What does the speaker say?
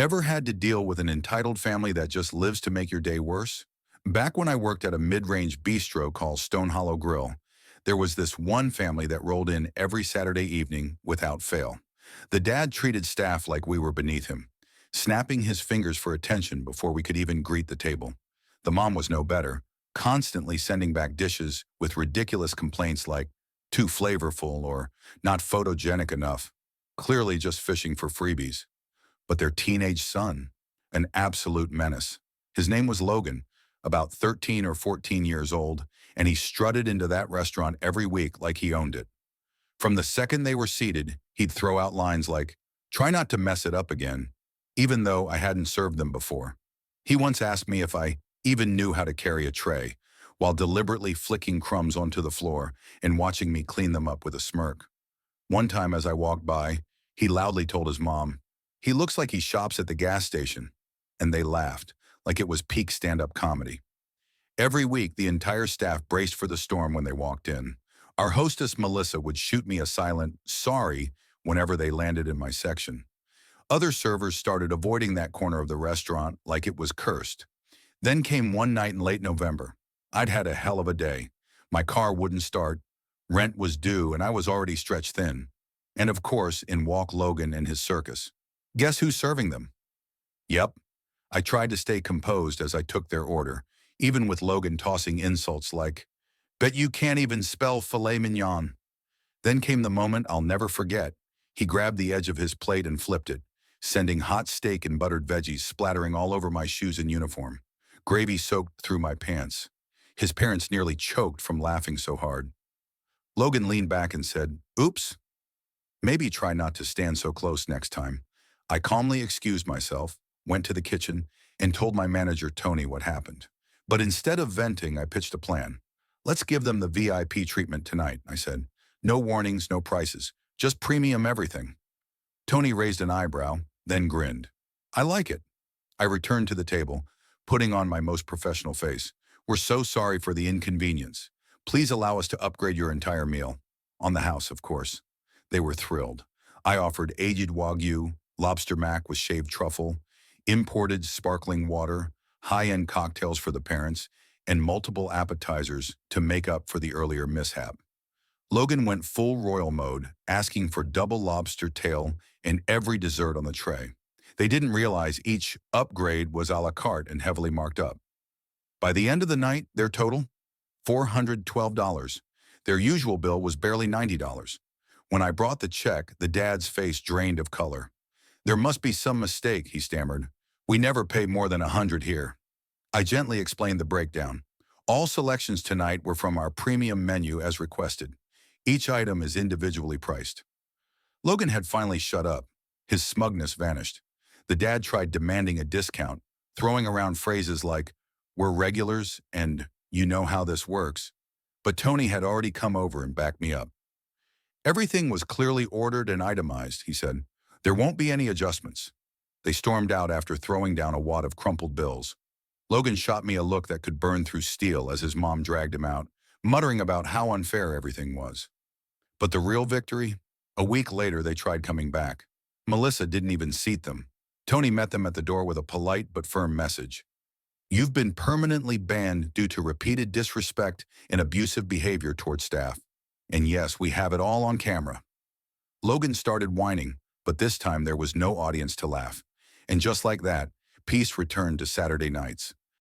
Ever had to deal with an entitled family that just lives to make your day worse? Back when I worked at a mid-range bistro called Stone Hollow Grill, there was this one family that rolled in every Saturday evening without fail. The dad treated staff like we were beneath him, snapping his fingers for attention before we could even greet the table. The mom was no better, constantly sending back dishes with ridiculous complaints like too flavorful or not photogenic enough, clearly just fishing for freebies. But their teenage son, an absolute menace. His name was Logan, about 13 or 14 years old, and he strutted into that restaurant every week like he owned it. From the second they were seated, he'd throw out lines like, "Try not to mess it up again," even though I hadn't served them before. He once asked me if I even knew how to carry a tray, while deliberately flicking crumbs onto the floor and watching me clean them up with a smirk. One time as I walked by, he loudly told his mom, "He looks like he shops at the gas station," and they laughed, like it was peak stand-up comedy. Every week, the entire staff braced for the storm when they walked in. Our hostess, Melissa, would shoot me a silent "sorry" whenever they landed in my section. Other servers started avoiding that corner of the restaurant like it was cursed. Then came one night in late November. I'd had a hell of a day. My car wouldn't start, rent was due, and I was already stretched thin. And of course, in walked Logan and his circus. Guess who's serving them? Yep. I tried to stay composed as I took their order, even with Logan tossing insults like, "Bet you can't even spell filet mignon." Then came the moment I'll never forget. He grabbed the edge of his plate and flipped it, sending hot steak and buttered veggies splattering all over my shoes and uniform. Gravy soaked through my pants. His parents nearly choked from laughing so hard. Logan leaned back and said, "Oops, maybe try not to stand so close next time." I calmly excused myself, went to the kitchen, and told my manager, Tony, what happened. But instead of venting, I pitched a plan. "Let's give them the VIP treatment tonight," I said. "No warnings, no prices, just premium everything." Tony raised an eyebrow, then grinned. "I like it." I returned to the table, putting on my most professional face. "We're so sorry for the inconvenience. Please allow us to upgrade your entire meal." On the house, of course. They were thrilled. I offered aged Wagyu, lobster mac with shaved truffle, imported sparkling water, high-end cocktails for the parents, and multiple appetizers to make up for the earlier mishap. Logan went full royal mode, asking for double lobster tail and every dessert on the tray. They didn't realize each upgrade was a la carte and heavily marked up. By the end of the night, their total? $412. Their usual bill was barely $90. When I brought the check, the dad's face drained of color. "There must be some mistake," he stammered. "We never pay more than $100 here." I gently explained the breakdown. "All selections tonight were from our premium menu as requested. Each item is individually priced." Logan had finally shut up. His smugness vanished. The dad tried demanding a discount, throwing around phrases like, "We're regulars," and "You know how this works." But Tony had already come over and backed me up. "Everything was clearly ordered and itemized," he said. "There won't be any adjustments." They stormed out after throwing down a wad of crumpled bills. Logan shot me a look that could burn through steel as his mom dragged him out, muttering about how unfair everything was. But the real victory? A week later, they tried coming back. Melissa didn't even seat them. Tony met them at the door with a polite but firm message. "You've been permanently banned due to repeated disrespect and abusive behavior toward staff. And yes, we have it all on camera." Logan started whining, but this time there was no audience to laugh. And just like that, peace returned to Saturday nights.